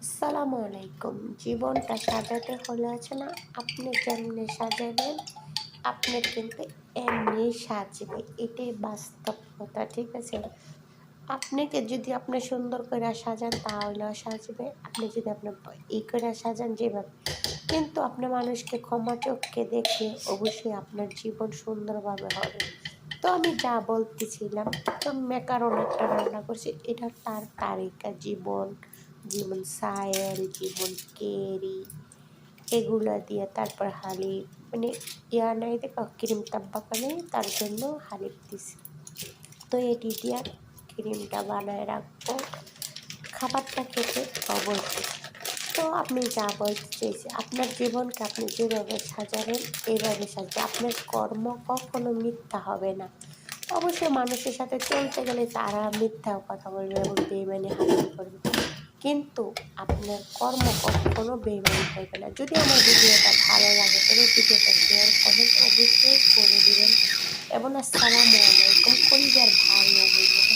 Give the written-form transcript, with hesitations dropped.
আসসালামু আলাইকুম। জীবনটা সাজাতে হলে আছে না, আপনি যেমনি সাজাবেন, আপনার কিন্তু এমনিই সাজবে। এটাই বাস্তব কথা, ঠিক আছে? আপনাকে যদি আপনি সুন্দর কইরা সাজান তাহলেও সাজবে। আপনি যদি আপনার কইরা সাজান যেভাবে, কিন্তু আপনি মানুষকে ক্ষমা চোখে দেখলে অবশ্যই আপনার জীবন সুন্দরভাবে হবে। তো আমি যা বলতেছিলাম, তো ম্যাকারোনি একটা রান্না করছি। এটা তার তারিকা জীবন, যেমন সায়েল, যেমন কেরি এগুলা দিয়ে তারপর হালিব মানে নাই দেখো ক্রিম তাব্বাকা নেই তার জন্য হালিব দিছি। তো এটি দিয়া ক্রিমটা বানায় রাখবো খাবারটা খেতে অবশ্যই। তো আপনি যা বলতে চেয়েছি, আপনার জীবনকে আপনি যেভাবে সাজাবেন এভাবে সাজবে। আপনার কর্ম কখনো মিথ্যা হবে না। অবশ্যই মানুষের সাথে চলতে গেলে তারা মিথ্যাও কথা বলবে এবং বেইমানি হাসিল করবে। কিন্তু আপনার কর্ম কখনো বেইমানি করবে না। যদি আমার ভিডিওটা ভালো লাগে তবে ভিডিওটা শেয়ার, কমেন্ট অবশ্যই করে দিবেন এবং আসসালামু আলাইকুম কলিজার ভাই ও বন্ধুরা।